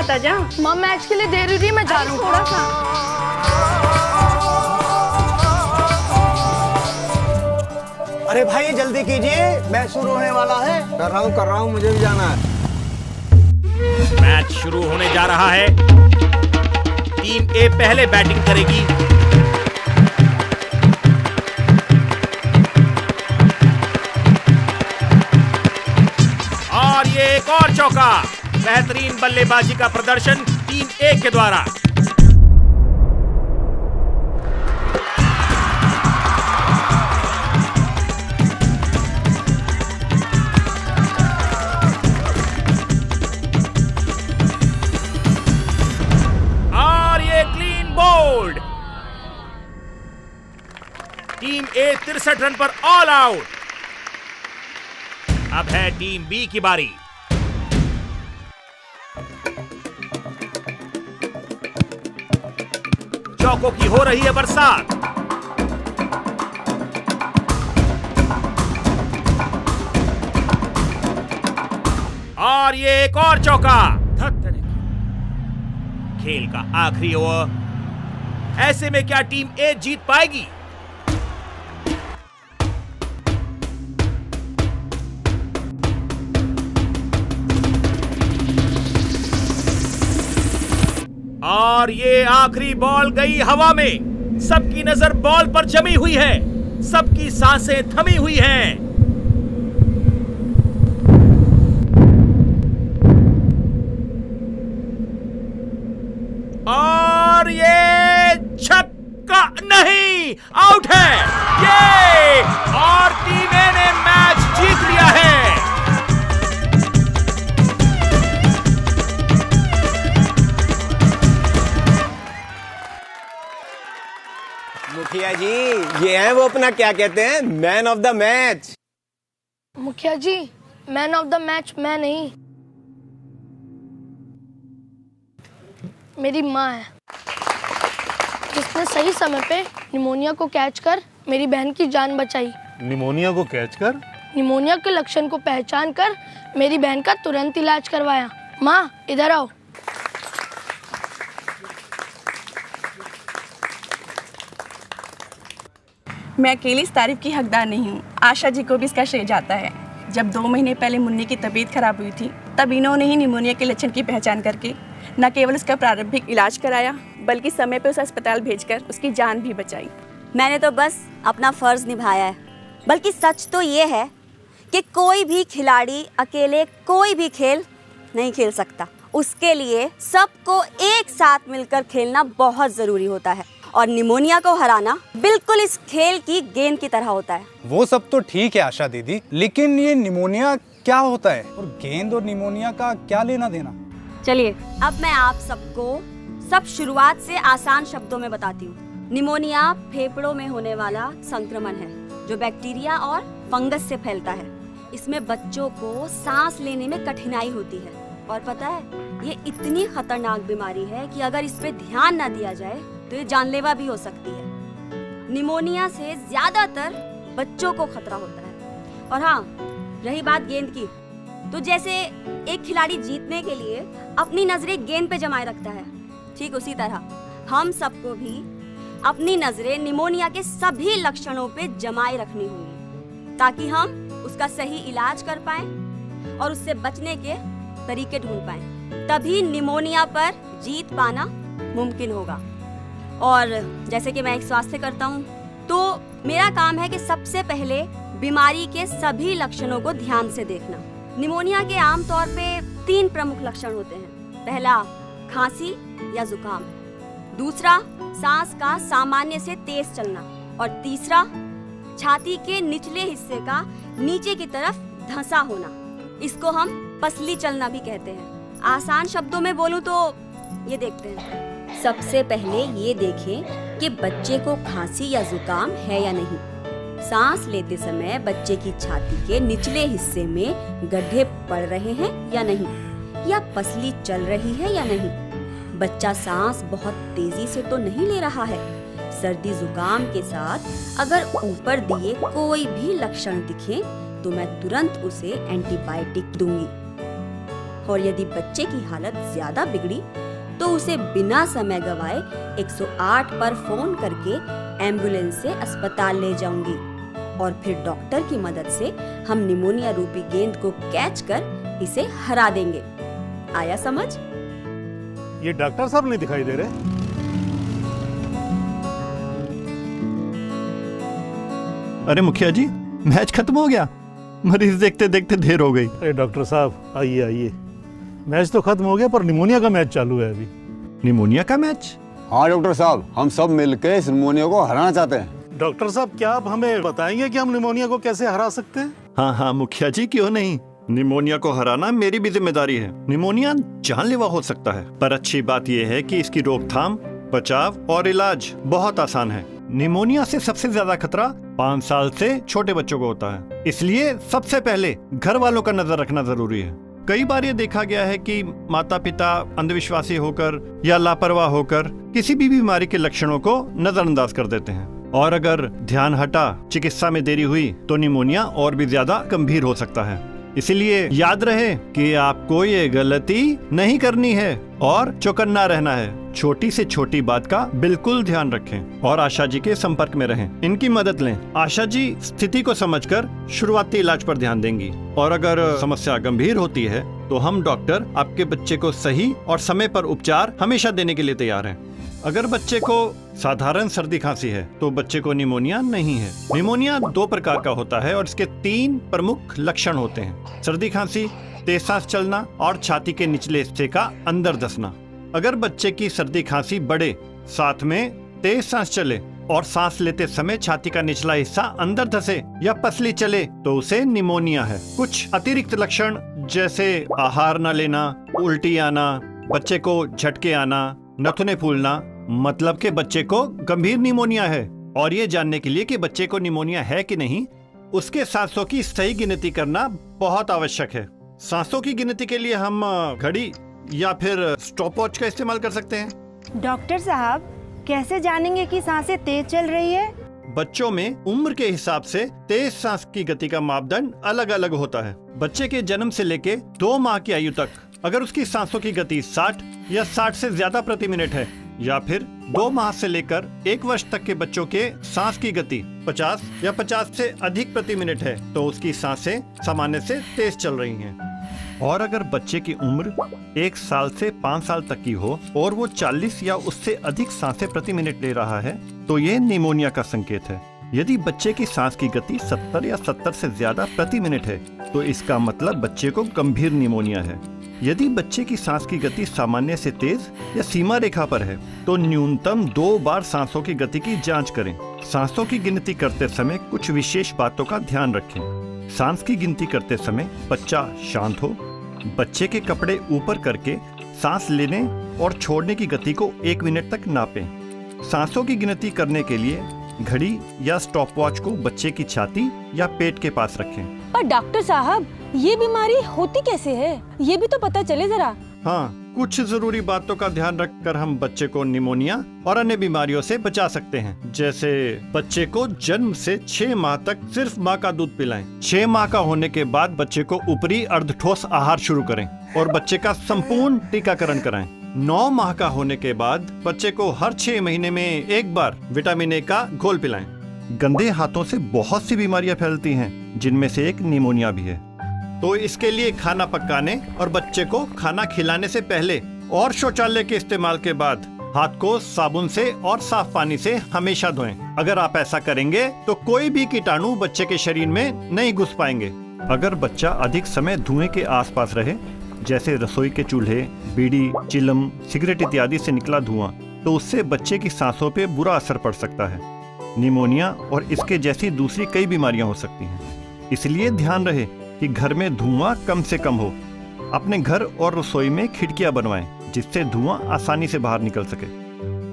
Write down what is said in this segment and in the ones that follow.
आता जा। माँ मैच के लिए देर हो रही है, मैं जा रहा हूँ। थोड़ा सा। अरे भाई जल्दी कीजिए, मैच शुरू होने वाला है। कर रहा हूँ, मुझे भी जाना है। मैच शुरू होने जा रहा है। टीम ए पहले बैटिंग करेगी। और ये एक और चौका। बेहतरीन बल्लेबाजी का प्रदर्शन टीम ए के द्वारा। टीम ए 63 रन पर ऑल आउट। अब है टीम बी की बारी। चौकों की हो रही है बरसात। और ये एक और चौका। खेल का आखिरी ओवर। ऐसे में क्या टीम ए जीत पाएगी? और ये आखिरी बॉल गई हवा में। सबकी नजर बॉल पर जमी हुई है, सबकी सांसें थमी हुई हैं। और ये छक्का नहीं, आउट है ये। और टीम ए ने मैच जीत लिया है। मुखिया जी, ये है वो अपना क्या कहते हैं, मैन ऑफ द मैच। मुखिया जी, मैन ऑफ द मैच मैं नहीं, मेरी माँ है, जिसने सही समय पे निमोनिया को कैच कर मेरी बहन की जान बचाई। निमोनिया को कैच कर? निमोनिया के लक्षण को पहचान कर मेरी बहन का तुरंत इलाज करवाया। माँ इधर आओ। मैं अकेली इस तारीफ की हकदार नहीं हूँ, आशा जी को भी इसका श्रेय जाता है। जब 2 महीने पहले मुन्नी की तबीयत खराब हुई थी, तब इन्होंने ही निमोनिया के लक्षण की पहचान करके न केवल उसका प्रारंभिक इलाज कराया, बल्कि समय पर उसे अस्पताल भेजकर उसकी जान भी बचाई। मैंने तो बस अपना फर्ज निभाया है। बल्कि सच तो ये है कि कोई भी खिलाड़ी अकेले कोई भी खेल नहीं खेल सकता। उसके लिए सबको एक साथ मिलकर खेलना बहुत ज़रूरी होता है, और निमोनिया को हराना बिल्कुल इस खेल की गेंद की तरह होता है। वो सब तो ठीक है आशा दीदी, लेकिन ये निमोनिया क्या होता है और गेंद और निमोनिया का क्या लेना देना? चलिए अब मैं आप सबको सब शुरुआत से आसान शब्दों में बताती हूँ। निमोनिया फेफड़ों में होने वाला संक्रमण है जो बैक्टीरिया और फंगस से फैलता है। इसमें बच्चों को सांस लेने में कठिनाई होती है, और पता है ये इतनी खतरनाक बीमारी है कि अगर इस पे ध्यान ना दिया जाए तो ये जानलेवा भी हो सकती है। निमोनिया से ज्यादातर बच्चों को खतरा होता है। और हाँ, रही बात गेंद की, तो जैसे एक खिलाड़ी जीतने के लिए अपनी नजरें गेंद पे जमाए रखता है, ठीक उसी तरह हम सबको भी अपनी नजरें निमोनिया के सभी लक्षणों पे जमाए रखनी होंगी, ताकि हम उसका सही इलाज कर पाएं और उससे बचने के तरीके ढूंढ पाएं। तभी निमोनिया पर जीत पाना मुमकिन होगा। और जैसे कि मैं एक स्वास्थ्य करता हूँ, तो मेरा काम है कि सबसे पहले बीमारी के सभी लक्षणों को ध्यान से देखना। निमोनिया के आमतौर पे 3 प्रमुख लक्षण होते हैं। पहला, खांसी या जुकाम। दूसरा, सांस का सामान्य से तेज चलना। और तीसरा, छाती के निचले हिस्से का नीचे की तरफ धंसा होना। इसको हम पसली चलना भी कहते हैं। आसान शब्दों में बोलूं तो ये देखते हैं। सबसे पहले ये देखें कि बच्चे को खांसी या जुकाम है या नहीं। सांस लेते समय बच्चे की छाती के निचले हिस्से में गड्ढे पड़ रहे हैं या नहीं, या पसली चल रही है या नहीं। बच्चा सांस बहुत तेजी से तो नहीं ले रहा है। सर्दी जुकाम के साथ अगर ऊपर दिए कोई भी लक्षण दिखे तो मैं तुरंत उसे एंटीबायोटिक दूंगी। और यदि बच्चे की हालत ज्यादा बिगड़ी तो उसे बिना समय गवाए 108 पर फोन करके एम्बुलेंस से अस्पताल ले जाऊंगी और फिर डॉक्टर की मदद से हम निमोनिया रूपी गेंद को कैच कर इसे हरा देंगे। आया समझ? ये डॉक्टर साहब नहीं दिखाई दे रहे। अरे मुखिया जी, मैच खत्म हो गया। मरीज देखते देखते देर हो गई। अरे डॉक्टर साहब आइए आइए, मैच तो खत्म हो गया पर निमोनिया का मैच चालू है अभी। निमोनिया का मैच? हाँ डॉक्टर साहब, हम सब मिलकर इस निमोनिया को हराना चाहते हैं। डॉक्टर साहब क्या आप हमें बताएंगे कि हम निमोनिया को कैसे हरा सकते हैं? हाँ हाँ मुखिया जी, क्यों नहीं। निमोनिया को हराना मेरी भी जिम्मेदारी है। निमोनिया जानलेवा हो सकता है, पर अच्छी बात यह है कि इसकी रोकथाम, बचाव और इलाज बहुत आसान है। निमोनिया से सबसे ज्यादा खतरा 5 साल से छोटे बच्चों को होता है, इसलिए सबसे पहले घर वालों का नजर रखना जरूरी है। कई बार ये देखा गया है कि माता पिता अंधविश्वासी होकर या लापरवाह होकर किसी भी बीमारी के लक्षणों को नजरअंदाज कर देते हैं, और अगर ध्यान हटा, चिकित्सा में देरी हुई तो निमोनिया और भी ज्यादा गंभीर हो सकता है। इसलिए याद रहे कि आपको ये गलती नहीं करनी है और चौकन्ना रहना है। छोटी से छोटी बात का बिल्कुल ध्यान रखें और आशा जी के संपर्क में रहें, इनकी मदद लें। आशा जी स्थिति को समझकर शुरुआती इलाज पर ध्यान देंगी, और अगर समस्या गंभीर होती है तो हम डॉक्टर आपके बच्चे को सही और समय पर उपचार हमेशा देने के लिए तैयार हैं। अगर बच्चे को साधारण सर्दी खांसी है तो बच्चे को निमोनिया नहीं है। निमोनिया 2 प्रकार का होता है और इसके 3 प्रमुख लक्षण होते हैं: सर्दी खांसी, तेज सांस चलना और छाती के निचले हिस्से का अंदर धंसना। अगर बच्चे की सर्दी खांसी बढ़े, साथ में तेज सांस चले और सांस लेते समय छाती का निचला हिस्सा अंदर धंसे या पसली चले तो उसे निमोनिया है। कुछ अतिरिक्त लक्षण जैसे आहार न लेना, उल्टी आना, बच्चे को झटके आना, नथुने फूलना, मतलब के बच्चे को गंभीर निमोनिया है। और ये जानने के लिए कि बच्चे को निमोनिया है कि नहीं, उसके सांसों की सही गिनती करना बहुत आवश्यक है। सांसों की गिनती के लिए हम घड़ी या फिर स्टॉपवॉच का इस्तेमाल कर सकते हैं। डॉक्टर साहब, कैसे जानेंगे कि सांसें तेज चल रही है? बच्चों में उम्र के हिसाब से तेज सांस की गति का मापदंड अलग अलग होता है। बच्चे के जन्म से लेके 2 माह की आयु तक अगर उसकी सांसों की गति 60 या 60 से ज्यादा प्रति मिनट है, या फिर 2 माह से लेकर 1 वर्ष तक के बच्चों के सांस की गति 50 या 50 से अधिक प्रति मिनट है, तो उसकी सांसें सामान्य से तेज चल रही हैं। और अगर बच्चे की उम्र 1 साल से 5 साल तक की हो और वो 40 या उससे अधिक सांसें प्रति मिनट ले रहा है, तो ये निमोनिया का संकेत है। यदि बच्चे की सांस की गति 70 या 70 से ज्यादा प्रति मिनट है, तो इसका मतलब बच्चे को गंभीर निमोनिया है। यदि बच्चे की सांस की गति सामान्य से तेज या सीमा रेखा पर है, तो न्यूनतम 2 बार सांसों की गति की जांच करें। सांसों की गिनती करते समय कुछ विशेष बातों का ध्यान रखें। सांस की गिनती करते समय बच्चा शांत हो, बच्चे के कपड़े ऊपर करके सांस लेने और छोड़ने की गति को 1 मिनट तक नापें। सांसों की गिनती करने के लिए घड़ी या स्टॉपवॉच को बच्चे की छाती या पेट के पास रखें। पर डॉक्टर साहब, ये बीमारी होती कैसे है, ये भी तो पता चले जरा। हाँ, कुछ जरूरी बातों का ध्यान रखकर हम बच्चे को निमोनिया और अन्य बीमारियों से बचा सकते हैं। जैसे बच्चे को जन्म से 6 माह तक सिर्फ माँ का दूध पिलाएं। 6 माह का होने के बाद बच्चे को ऊपरी अर्धठोस आहार शुरू करें और बच्चे का संपूर्ण टीकाकरण कराएं। 9 माह का होने के बाद बच्चे को हर 6 महीने में 1 बार विटामिन ए का घोल पिलाएं। गंदे हाथों से बहुत सी बीमारियां फैलती हैं, जिनमें से एक निमोनिया भी है। तो इसके लिए खाना पकाने और बच्चे को खाना खिलाने से पहले और शौचालय के इस्तेमाल के बाद हाथ को साबुन से और साफ पानी से हमेशा धोएं। अगर आप ऐसा करेंगे तो कोई भी कीटाणु बच्चे के शरीर में नहीं घुस पाएंगे। अगर बच्चा अधिक समय धुएं के आसपास रहे, जैसे रसोई के चूल्हे, बीड़ी, चिलम, सिगरेट इत्यादि से निकला धुआं, तो उससे बच्चे की सांसों पे बुरा असर पड़ सकता है। निमोनिया और इसके जैसी दूसरी कई बीमारियां हो सकती हैं। इसलिए ध्यान रहे कि घर में धुआं कम से कम हो। अपने घर और रसोई में खिड़कियां बनवाएं, जिससे धुआं आसानी से बाहर निकल सके।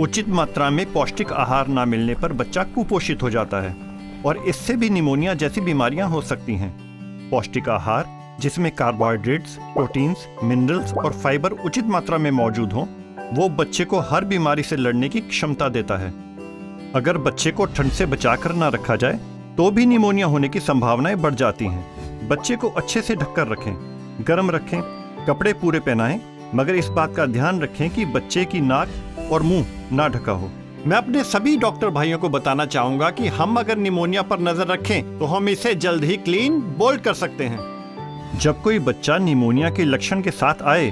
उचित मात्रा में पौष्टिक आहार न मिलने पर बच्चा कुपोषित हो जाता है और इससे भी निमोनिया जैसी बीमारियां हो सकती हैं। पौष्टिक आहार जिसमें कार्बोहाइड्रेट्स, प्रोटीन्स, मिनरल्स और फाइबर उचित मात्रा में मौजूद हों, वो बच्चे को हर बीमारी से लड़ने की क्षमता देता है। अगर बच्चे को ठंड से बचाकर न रखा जाए तो भी निमोनिया होने की संभावनाएं बढ़ जाती हैं। बच्चे को अच्छे से ढककर रखें, गर्म रखें कपड़े पूरे पहनाएं, मगर इस बात का ध्यान रखें कि बच्चे की नाक और मुंह ना ढका हो। मैं अपने सभी डॉक्टर भाइयों को बताना चाहूंगा कि हम अगर निमोनिया पर नजर रखें तो हम इसे जल्द ही क्लीन बोल्ड कर सकते हैं। जब कोई बच्चा निमोनिया के लक्षण के साथ आए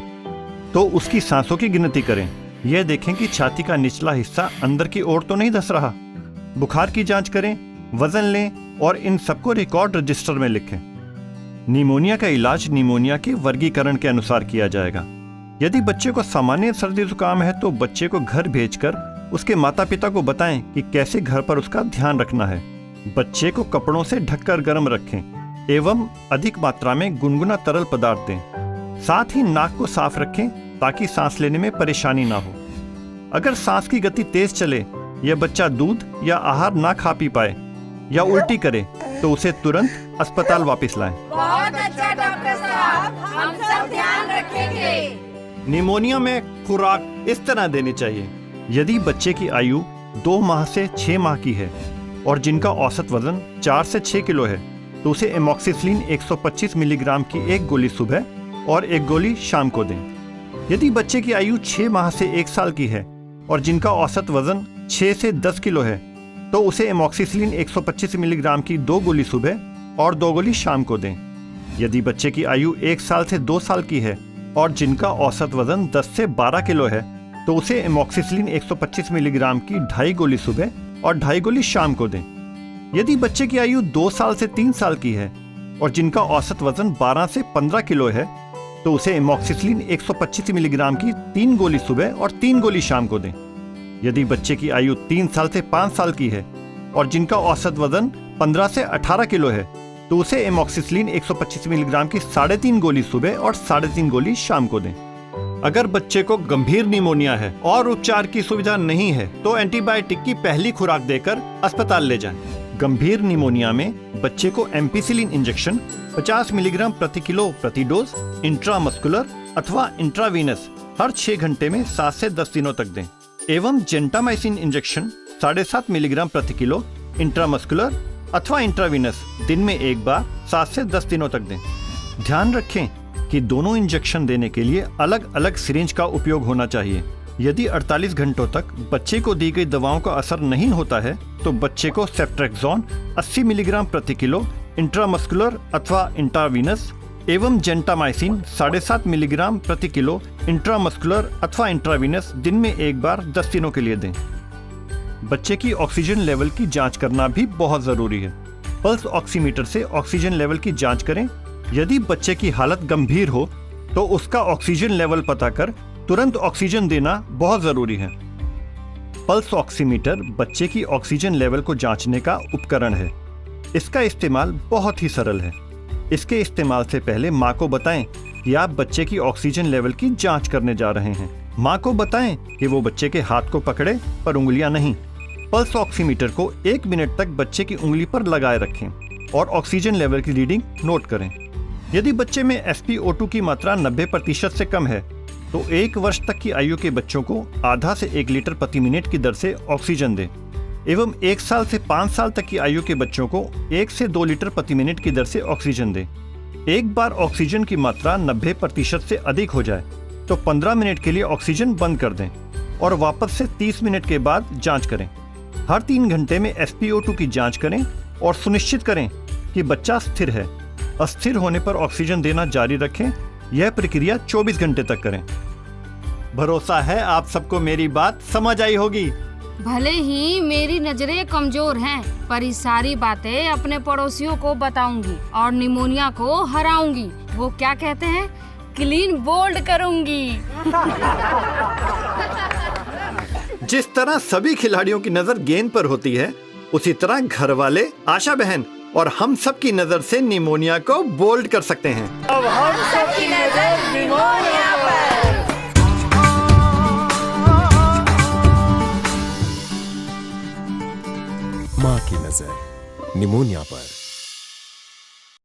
तो उसकी सांसों की गिनती करें। यह देखें कि छाती का निचला हिस्सा अंदर की ओर तो नहीं धंस रहा। बुखार की जांच करें, वजन लें और इन सबको रिकॉर्ड रजिस्टर में लिखें। निमोनिया का इलाज निमोनिया के वर्गीकरण के अनुसार किया जाएगा। यदि बच्चे को सामान्य सर्दी जुकाम है तो बच्चे को घर भेजकर उसके माता पिता को बताएं कि कैसे घर पर उसका ध्यान रखना है। बच्चे को कपड़ों से ढककर गर्म रखें एवं अधिक मात्रा में गुनगुना तरल पदार्थ दें। साथ ही नाक को साफ रखें ताकि सांस लेने में परेशानी ना हो। अगर सांस की गति तेज चले या बच्चा दूध या आहार ना खा पी पाए या उल्टी करे तो उसे तुरंत अस्पताल वापस लाएं। बहुत अच्छा डॉक्टर साहब, हम सब ध्यान रखेंगे। निमोनिया में खुराक इस तरह देनी चाहिए। यदि बच्चे की आयु 2 माह से 6 माह की है और जिनका औसत वजन 4 से 6 किलो है तो उसे एमॉक्सिसिलिन 125 मिलीग्राम की एक गोली सुबह और एक गोली शाम को दें। यदि बच्चे की आयु 6 माह से 1 साल की है और जिनका औसत वजन 6 से 10 किलो है तो उसे एमॉक्सिसिलिन 125 मिलीग्राम की 2 गोली सुबह और 2 गोली शाम को दें। यदि बच्चे की आयु 1 साल से 2 साल की है और जिनका औसत वजन 10 से 12 किलो है तो उसे एमॉक्सिसिलिन 125 मिलीग्राम की 2.5 गोली सुबह और 2.5 गोली शाम को दें। यदि बच्चे की आयु 2 साल से 3 साल की है और जिनका औसत वजन 12 से 15 किलो है तो उसे एमॉक्सिसिलिन 125 मिलीग्राम की 3 गोली सुबह और 3 गोली शाम को दें। यदि बच्चे की आयु 3 साल से 5 साल की है और जिनका औसत वजन 15 से 18 किलो है तो उसे एमॉक्सिसिलिन 125 मिलीग्राम की 3.5 गोली सुबह और 3.5 गोली शाम को दें। अगर बच्चे को गंभीर निमोनिया है और उपचार की सुविधा नहीं है तो एंटीबायोटिक की पहली खुराक देकर अस्पताल ले जाएं। गंभीर निमोनिया में बच्चे को एम्पिसिलिन इंजेक्शन 50 मिलीग्राम प्रति किलो प्रति डोज इंट्रामस्कुलर अथवा इंट्रावीनस हर 6 घंटे में 7 से 10 दिनों तक दें एवं जेंटामाइसिन इंजेक्शन 7.5 मिलीग्राम प्रति किलो इंट्रामस्कुलर अथवा इंट्रावीनस दिन में एक बार 7 से 10 दिनों तक दें। ध्यान रखें कि दोनों इंजेक्शन देने के लिए अलग अलग सिरिंज का उपयोग होना चाहिए। यदि 48 घंटों तक बच्चे को दी गई दवाओं का असर नहीं होता है तो बच्चे को सेफ्ट्रेक्सोन 80 मिलीग्राम प्रति किलो इंट्रामस्कुलर अथवा इंट्रावीनस एवं जेंटामाइसिन 7.5 मिलीग्राम प्रति किलो इंट्रामस्कुलर अथवा इंट्रावीनस दिन में एक बार 10 दिनों के लिए दें। बच्चे की ऑक्सीजन लेवल की जांच करना भी बहुत जरूरी है। पल्स ऑक्सीमीटर से ऑक्सीजन लेवल की जांच करें। यदि बच्चे की हालत गंभीर हो तो उसका ऑक्सीजन लेवल पता कर तुरंत ऑक्सीजन देना बहुत जरूरी है। पल्स ऑक्सीमीटर बच्चे की ऑक्सीजन लेवल को जांचने का उपकरण है। इसका इस्तेमाल बहुत ही सरल है। इसके इस्तेमाल से पहले माँ को बताएं कि आप बच्चे की ऑक्सीजन लेवल की जांच करने जा रहे हैं। माँ को बताएं कि वो बच्चे के हाथ को पकड़े पर उंगलियां नहीं। पल्स ऑक्सीमीटर को 1 मिनट तक बच्चे की उंगली पर लगाए रखें और ऑक्सीजन लेवल की रीडिंग नोट करें। यदि बच्चे में SpO2 की मात्रा 90% से कम है तो 1 वर्ष तक की आयु के बच्चों को आधा से 1 लीटर प्रति मिनट की दर से ऑक्सीजन दें एवं 1 साल से 5 साल तक की आयु के बच्चों को 1 से 2 लीटर प्रति मिनट की दर से ऑक्सीजन दें। एक बार ऑक्सीजन की मात्रा 90% से अधिक हो जाए तो 15 मिनट के लिए ऑक्सीजन बंद कर दें और वापस से 30 मिनट के बाद जांच करें। हर 3 घंटे में SpO2 की जांच करें और सुनिश्चित करें कि बच्चा स्थिर है। अस्थिर होने पर ऑक्सीजन देना जारी रखें। यह प्रक्रिया 24 घंटे तक करें। भरोसा है आप सबको मेरी बात समझ आई होगी। भले ही मेरी नजरें कमजोर हैं, पर ये सारी बातें अपने पड़ोसियों को बताऊंगी और निमोनिया को हराऊंगी। वो क्या कहते हैं, क्लीन बोल्ड करूंगी। जिस तरह सभी खिलाड़ियों की नजर गेंद पर होती है उसी तरह घर वाले, आशा बहन और हम सब की नजर से निमोनिया को बोल्ड कर सकते हैं। अब हम सब की नजर निमोनिया पर। माँ की नजर निमोनिया पर।